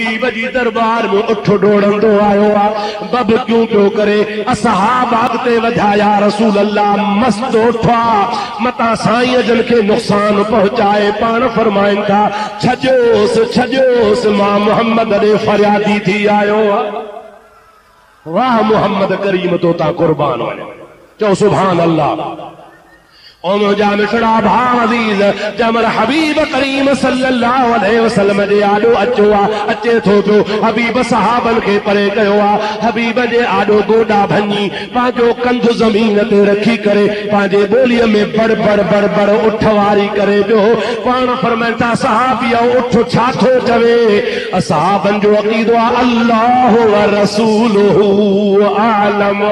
जी दरबार में उठ डोड़ंदो आयो आ बब क्यों पियो करे असहाब अॻिते वधाया रसूल अल्लाह मस्त उठा मता साईं जन खे नुक़सान पहुचाए पाण फरमाइन था छजोस मां मोहम्मद ॾे फरियादी थी आयो आ। वाह मोहम्मद करीम तो ता कुर्बान वञो चओ सुभान अल्लाह। ओ मुंहिंजा मिठड़ा भाउ अज़ीज़ जमर हबीब करीम सल्लल्लाहु अलैहि वसल्लम जे आॾो अचो आहे अचे थो पियो हबीब सहाबन खे परे कयो आहे हबीब जे आॾो गोॾा भञी पंहिंजो कंधु ज़मीन ते रखी करे पंहिंजे ॿोलीअ में बड़ बड़ बड़ बड़ उठ वारी करे पियो पाण फरमाइनि था सहाबिया उठ छा थो चवे सहाबन जो अक़ीदो आहे अल्लाह व रसूलुहु आलम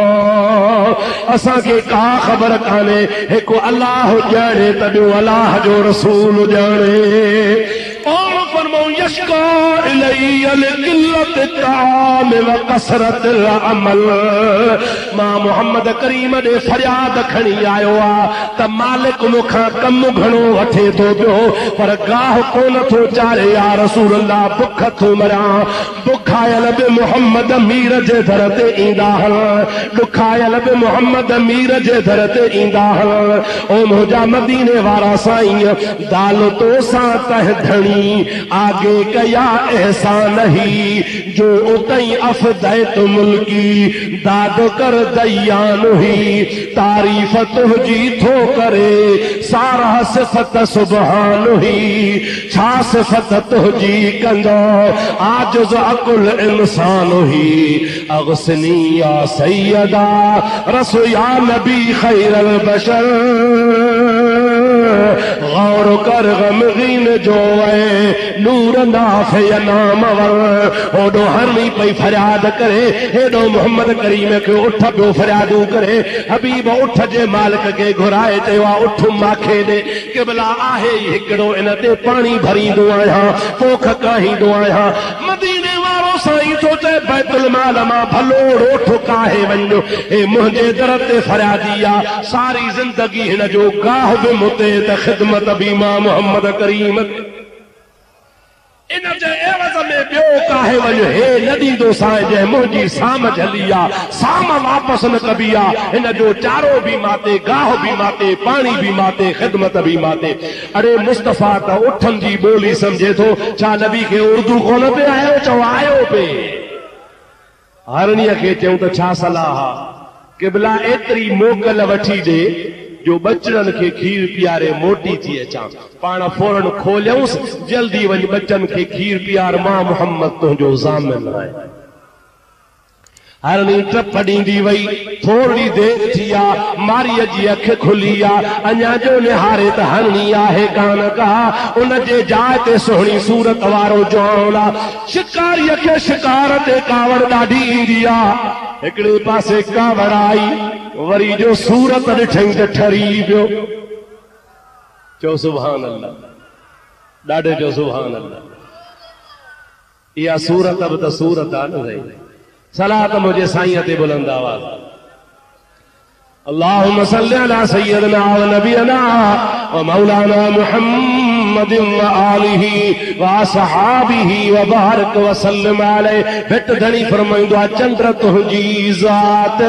असांखे का ख़बर कान्हे हिकु अल्लाह जाने तॾो अल्लाह जो रसूल जाने। और फरमाऊं यशका इलैयल क़िल्लत ताम व कसरत अमल मां मोहम्मद करीम ॾे फरियाद खणी आयो आ त मालिक मूंखां कम घणो वठे थो पियो पर गाह कोन थो चारे या रसूल अल्लाह बुख थो मरियां बुखायल बि मोहम्मद मीर जे दर ते ईंदा हल दुखायल बि मोहम्मद मीर जे दर ते ईंदा हल ओ मुंहिंजा मदीने वारा साईं दाल तो सां तह धणी आगे कया एहसान ही जो उतई अफदैत मुल्की दाद कर दयान ही तारीफ तुझी थो करे सारा सिफत सुबहान ही छा सिफत तुझी कंदो आजिज़ अकुल इंसान ही अगसनी या सैयदा रसो या नबी खैरल बशर गौर कर गमगीन जो नूर नाफ़े नाम वर ओडो हरनी पई फरियाद करे हेडो मोहम्मद करीम के उठ पियो फरियादू करे हबीब उठ जे मालिक के घुराए चयो उठ माखे दे क़िबला आहे हिकिड़ो इन ते पानी भरींदो आहियां पोख काहींदो आहियां मदीने वारो साईं तो चए बैतुल माल मां भलो रोठ काहे वञो हे मुंहिंजे दर ते फरियादी आ सारी जिंदगी हिन जो गाह बि मुते त ख़िदमत बि मां मोहम्मद करीम इन जे एवज़ में ॿियो काहे वञो हे न ॾींदो साईं जंहिं मुंहिंजी साम झली आहे साम वापसि न कबी आहे हिन जो चारो बि माते गाह बि माते पाणी बि माते ख़िदमत बि माते। अरे मुस्तफ़ा त उठनि जी ॿोली सम्झे थो छा नबी खे उर्दू कोन पे आयो चओ आयो पे हरणीअ खे चयूं त छा सलाह आहे क़िबला एतिरी मोकल वठी ॾे जो बचड़न के खीर पियारे मोटी थी अचां पाण फौरन खोलियऊंसि जल्दी वञ बच्चन के खीर पियार मां मोहम्मद तुंहिंजो ज़ामिन आहे। हरणी टप ॾींदी वई थोरी देरि थी आहे मारीअ जी अख खुली आहे अञा जो निहारे त हरणी आहे कान का उन जे जाइ ते सुहिणी सूरत वारो जौन आहे शिकारीअ खे शिकार ते कावड़ ॾाढी ईंदी आहे हिकिड़े पासे कावड़ आई वरी जो सूरत ॾिठई त ठरी पियो चओ सुभान अल्लाह ॾाढे जो सुभान अल्लाह इहा सूरत बि त सूरत आहे न भई सलात मुझे साईं ते बुलंद आवाज अल्लाहुम्मा सल्लि अला सय्यदना व नबियना व मौलाना मुहम्मद व आलिहि व असहाबिहि व बारक व सल्लम अलैहि भिट धणी फरमाईंदो आहे चंद्र तुंहिंजी ज़ात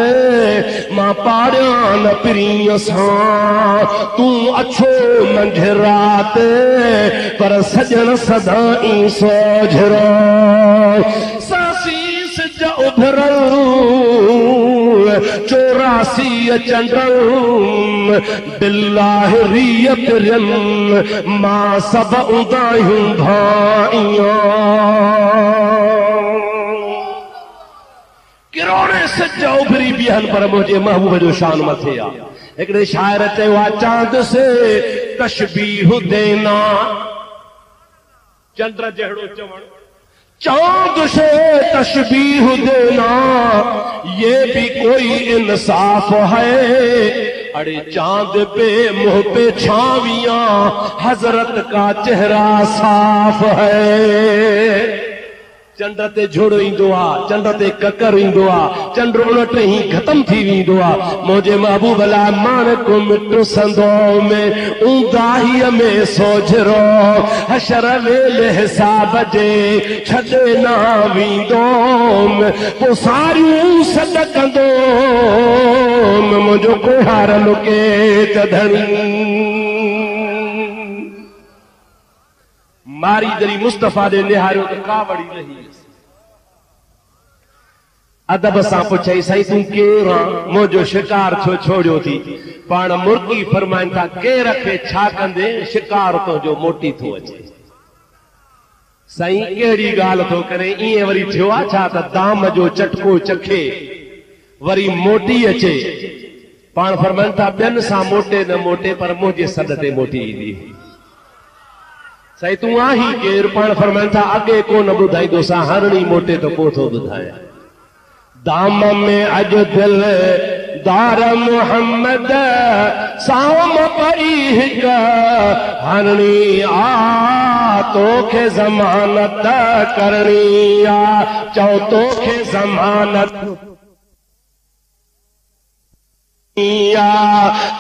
मां पाड़ियां न पिरीअ सां तूं अछो मंझि रात पर सजन सदाईं सोझरो उभरल चौरासी चंडल बिल्लाह रिय पिरन मां सब उदायूं भाइयां किरोड़े सज उभरी बिहन पर मुझे महबूब जो शान मथे आ हिकिड़े शाइर चयो आहे चांद से तशबीह देना चंद्र जहिड़ो चवण चांद से तशबीह देना ये भी कोई इंसाफ है अरे चांद पे मुंह पे छावियां हजरत का चेहरा साफ है चंड ते झुड़ ईंदो आहे, चंड ते ककर ईंदो आहे, चंड उन टे ही ख़तम थी वेंदो आहे। मुंहिंजे महबूब लाइ माणक मिट संदो में ऊंदाहीअ में सोझरो हशर वेले हिसाब जे छॾे न वेंदो पोइ सारियूं सॾ कंदो मुंहिंजो कुहार लुके त धणी मारी दरी मुस्तफ़ा दे निहारियो तो का वड़ी रही अदब सां पुछई साईं तूं केरु आहीं मुंहिंजो शिकार छो छोड़ियो थी पाण मुर्गी फरमाइनि था केर खे छा कंदे शिकार तुंहिंजो मोटी थो अचे साईं कहिड़ी ॻाल्हि थो करे ईअं वरी थियो आहे छा त दाम जो चटको चखे वरी मोटी अचे पाण फरमाइनि था ॿियनि सां मोटे न मोटे पर मुंहिंजे सॾ ते मोटी ईंदी साईं तूं आहीं केरु पाण फरमाइनि था अॻे कोन ॿुधाईंदोसां हरणी मोटे त पोइ थो ॿुधायां दाम में अॼु दिल दार मोहम्मद साम पई हिकु हरणी आ तोखे ज़मानत करणी आ चओ तोखे ज़मानत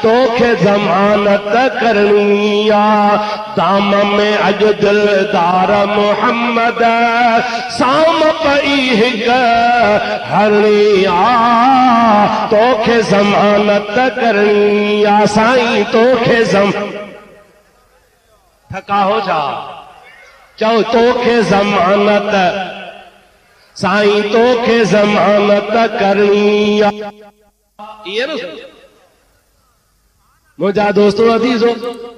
तोखे ज़मानत करणी आ दाम में अॼु दिलदार मोहम्मद साम पई हिकु हरणी आ तोखे ज़मानत करणी आ साईं तोखे थका हो छा चओ तोखे ज़मानत साईं तोखे ज़मानत करणी आ ये न मुंहिंजा दोस्तो अज़ीज़ो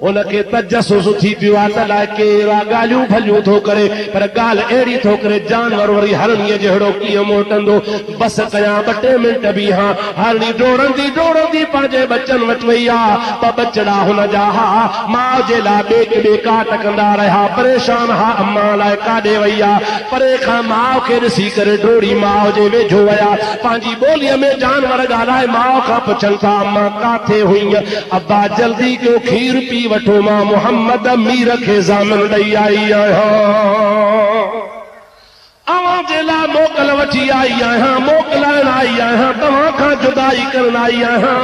उनखे तजसुस थी पियो आहे त अलाए कहिड़ा ॻाल्हियूं भलियूं थो करे पर ॻाल्हि अहिड़ी थो करे जानवर वरी हरणीअ जहिड़ो कीअं मोटंदो बस कयां 2 मिंट बीहां हरणी डोड़ंदी डोड़ंदी पंहिंजे बचनि वटि वई आहे ॿ बचड़ा हुन जा हा माउ जे लाइ ॿिए काट कंदा रहिया परेशान हा अम्मा लाइ काॾे वई आहे परे खां माउ खे ॾिसी करे डोड़ी माउ जे वेझो विया पंहिंजी ॿोलीअ में जानवर ॻाल्हाए माउ खां पुछनि था अम्मा काथे हुई अब्बा जल्दी कयो खीर पी वठो मां मोहम्मद मीर खे ज़ामिन ॾेई आई आहियां अवां जे लाइ मोकल वठी आई आहियां मोकलाइण आई आहियां तव्हां खां जुदाई करण आई आहियां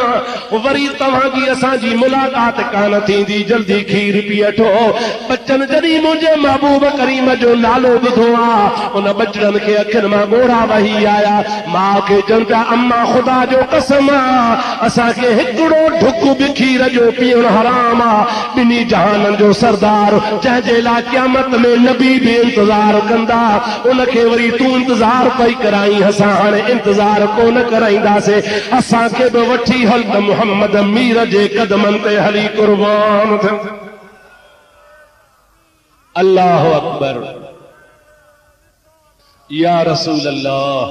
वरी तव्हांजी असांजी मुलाक़ात कान थींदी जल्दी खीर पी वठो बचनि जॾहिं मुंहिंजे महबूब करीम जो नालो ॿुधो आहे उन बचड़नि खे अखियुनि मां ॻोढ़ा वही आया माउ खे चवनि पिया अम्मा ख़ुदा जो कसम आहे असांखे हिकिड़ो ढुक बि खीर जो पीअणु हराम आहे ॿिन्ही जहाननि जो सरदार जंहिंजे लाइ क़यामत में नबी बि इंतज़ार कंदा उनखे वरी तूं इंतज़ार पई कराई असां हाणे इंतज़ार कोन कराईंदासीं असांखे बि वठी हल त मोहम्मद मीर जे कदमनि ते हली कुर्बान थियूं अल्लाहु अकबर या रसूल अल्लाह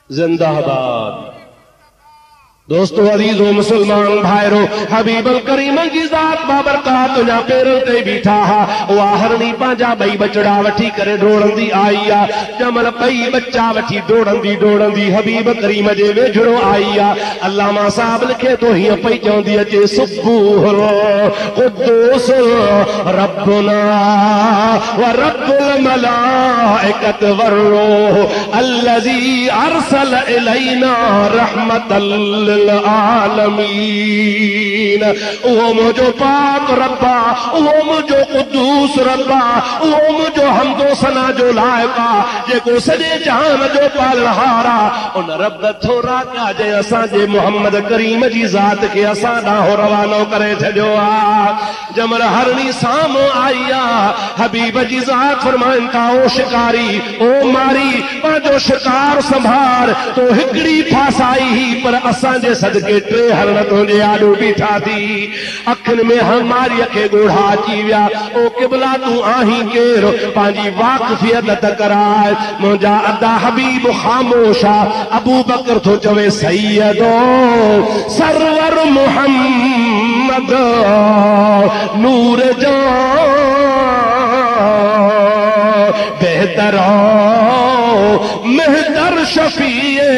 जिंदाबाद दोस्तों अजीजो मुसलमान भाइरो हबीबल करीम जी ज़ात बाबरकात तुंहिंजा पेरनि ते बीठा हा उहा हरणी पंहिंजा 2 बचड़ा वठी करे डोड़ंदी आई आहे जमल 2 बच्चा वठी डोड़ंदी डोड़ंदी हबीब करीम जे वेझड़ो आई आहे अल्लामा साहब लिखे तो हीअं पई चवंदी अचे सुबूह क़ुद्दूस रब्बुना व रब्बुल मलाइकत वरूह अल्लज़ी अरसल इलैना रहमतल आलमीन उहो मुंहिंजो पाक रब्बा उहो मुंहिंजो क़ुद्दूस रब्बा उहो मुंहिंजो हमदो सना जो लाइक़ आहे जेको सॼे जहान जो पालनहार आहे उन रब थोरा काजे असांजे मोहम्मद करीम जी ज़ात खे असां ॾांहुं रवानो करे छॾियो आहे जमल हरणी साम्हूं आई आहे हबीब जी ज़ात फरमाइनि था ओ शिकारी ओ मारी पंहिंजो शिकार संभाल तो हिकिड़ी फासाई ही पर असां जे सदके 3 हरण तुंहिंजे आॾो बीठा थी अखियुनि में हमारीअ खे ॻोढ़ा अची विया ओ क़िबला तूं आहीं केरु पंहिंजी वाक़फ़ियत त कराए मुंहिंजा अदा हबीब ख़ामोश आहे अबू बकर थो चवे सैयदो सरवर मुहम्मद नूर जो बेहतर मेहतर शफीए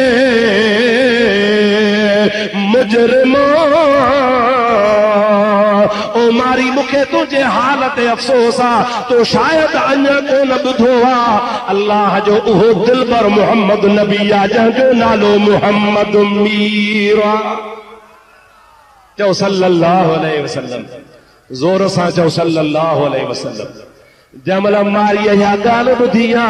मुजरिमा ओ मारी मुखे तुझे हालत अफ़सोस आ तो शायद अञा कोन ॿुधो आ अल्लाह जो उहो दिलबर मोहम्मद नबी आ जंहिंजो नालो मोहम्मद मीर आ। चओ सल्लल्लाहु अलैहि वसल्लम, ज़ोर सां चओ सल्लल्लाहु अलैहि वसल्लम। जमल मारी इहा ॻाल्हि ॿुधी आ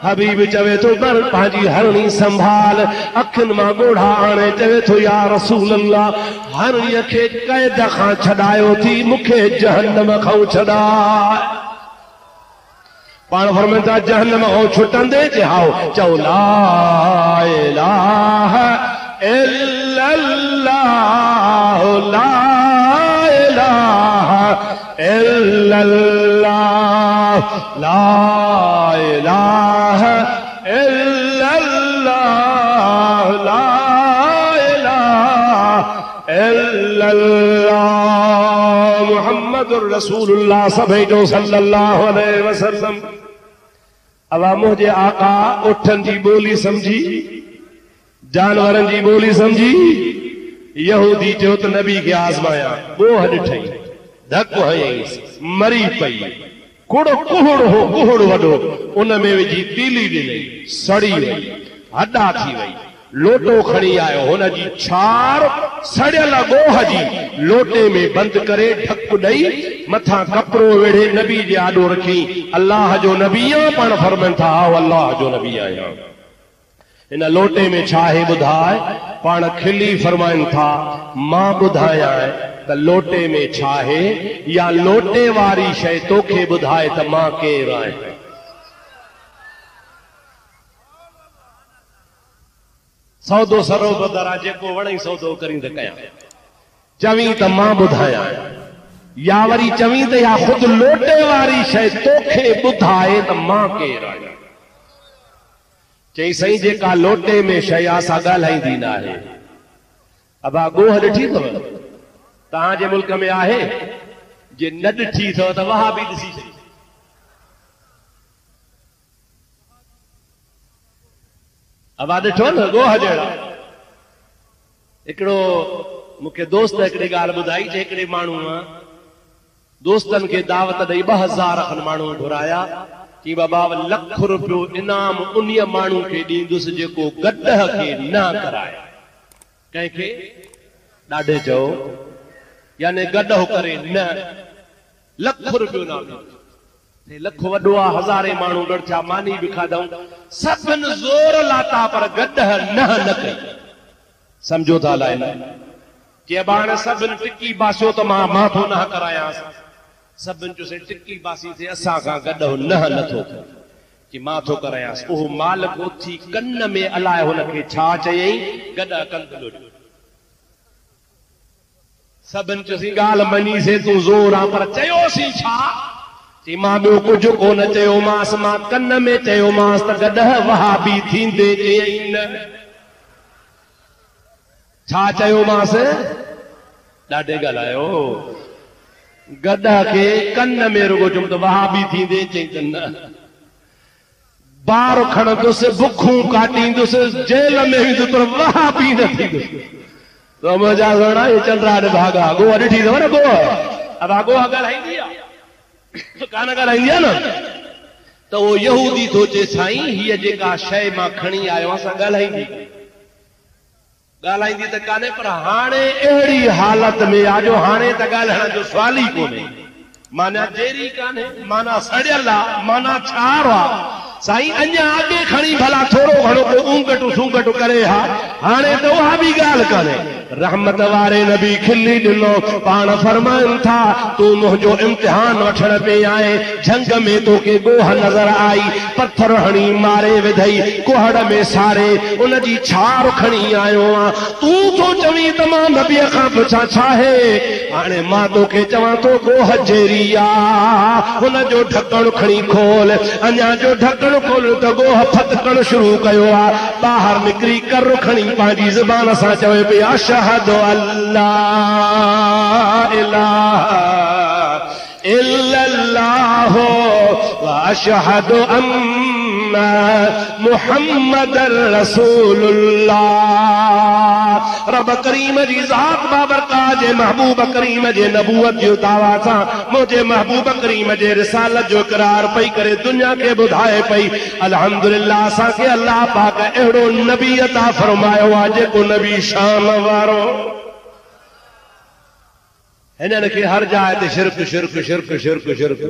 हबीब चवे थो कर पंहिंजी हरणी संभाल अखियुनि मां ॻोढ़ा आणे चवे थो या रसूल अल्लाह हरणीअ खे क़ैद खां छॾायो थी मूंखे जहन्नम खां छॾाए। पाण फरमाइनि था जहन्नम खां छुटंदे चओ चओ ला इलाहा इल्लल्लाह ला इलाहा इल्लल्लाह ला इलाहा इल्लल्लाह ला इलाहा इल्लल्लाह मुहम्मदुर रसूलुल्लाह सभई जो सल्लल्लाहु अलैहि वसल्लम। अब मुझे आका उठन जी बोली समझी जानवरन जी बोली समझी यहूदी जो तो नबी के आजमाया बोह ॾिठई धक हयईं मरी पई कुड़ कुहड़ हो कुहड़ वडो उन में विझी तीली ॾिनई सड़ी वई हॾा थी वई लोटो खणी आयो हुन जी छार सड़ियल गोह जी लोटे में बंद करे ढक ॾई मथा कपिड़ो वेढ़े नबी जे आॾो रखी अल्लाह जो नबी आहियां पाण फरमाइनि था अल्लाह जो नबी आहियां। इन लोटे में छा आहे ॿुधाए पाण खिली फरमाइनि था मां ॿुधायां त लोटे में छा आहे या लोटे वारी शइ तोखे ॿुधाए त मां केरु आहियां। सौदो सरो बदरा जेको वणई सौदो करी त कयां चवीं त मां ॿुधायां या वरी चवीं त या ख़ुदि लोटे वारी शइ तोखे ॿुधाए त मां केरु आहियां। चई सही जेका लोटे में शइ असां ॻाल्हाईंदी न आहे। अबा गोह ॾिठी अथव तव्हांजे मुल्क में आहे जे न ॾिठी अथव त वहा बि ॾिसी छॾी। अबा ॾिठो न गोह जहिड़ा। हिकिड़ो मूंखे दोस्त हिकिड़ी ॻाल्हि ॿुधाई जे हिकिड़े माण्हू दोस्तनि खे दावत ॾेई 2000 खनि माण्हू घुराया कि बाबा लख रुपयो इनाम उन माण्हू खे ॾींदुसि जेको गॾह खे न कराए। कंहिंखे ॾाढे चओ यानी गॾो करे न लख रुपयो न लख वॾो आहे हज़ारे माण्हू गॾिया मानी बि खाधऊं सभिनि ज़ोर लाता पर गॾह न कई। सम्झो था अलाए कि अब हाणे सभिनि टिकी बासियो त मां माथो न करायांसि सभिनि चयोसीं टिकी बासी थे असां खां गॾो न नथो कि माथो करायांसि। उहो मालिक उथी कन में अलाए हुनखे छा चयईं गॾ कंदो सभिनि चयोसीं ॻाल्हि मञीसीं तूं ज़ोर आहे पर चयोसीं छा चई मां ॿियो कुझु कोन चयोमांसि मां कन में चयोमांसि त गॾह वहाबी थींदे चयईं न। छा चयोमांसि ॾाढे ॻाल्हायो गॾह खे कन में रुगो चुम त वहाबी थींदे चई त न। बार खणंदुसि बुखूं काटींदुसि जेल में वेंदुसि पर वहाबी न थींदुसि। तो मजा घणा चंद्रा भागा गोह ॾिठी अथव न गोह अब गोह ॻाल्हाईंदी आहे कान ॻाल्हाईंदी आहे न त उहो यहूदी थो चए साईं हीअ जेका शइ मां खणी आयो असां ॻाल्हाईंदी ॻाल्हाईंदी त कान्हे पर हाणे अहिड़ी हालत में आहे जो हाणे त ॻाल्हाइण जो सुवाल ई कोन्हे। माना जहिड़ी कान्हे माना सड़ियल आहे माना छार आहे साईं अञा अॻे खणी भला थोरो घणो को ऊंगटू सूंगटू करे हा हाणे त उहा बि ॻाल्हि कान्हे। रहमत वारे नबी खिली ॾिनो पाण फरमाइनि था तूं मुंहिंजो इम्तिहान वठण पे आए झंग में तोखे गोह नज़र आई पत्थर हणी मारे विधई कुहड़ में सारे उनजी छार खणी आयो आहियां तूं थो चवीं त मां नबीअ खां पुछां छा आहे हाणे मां तोखे चवां थो गोह जहिड़ी आहे हुनजो ढकणु खणी खोल अञा जो ढकणु खोल त गोह फतकणु शुरू कयो आहे ॿाहिरि निकिरी कर खणी पंहिंजी ज़ुबान सां चवे पई अशहदु अल्ला इलाहा इल्लल्लाह व अशहदु अन्न मुहम्मद रसूलुल्लाह। रब करीम जी ज़ात बाबरकात जे महबूब करीम जे नबूवत जो दावा सां मुझे महबूब करीम जे रिसालत जो इकरार पई करे दुनिया के बुधाए पई। अल्हम्दुलिल्लाह असांखे अल्लाह पाक अहिड़ो नबी अता फरमायो आहे जेको नबी शान वारो। हिननि खे हर जाइ ते शिरक शिरक शिरक शिरक शिरक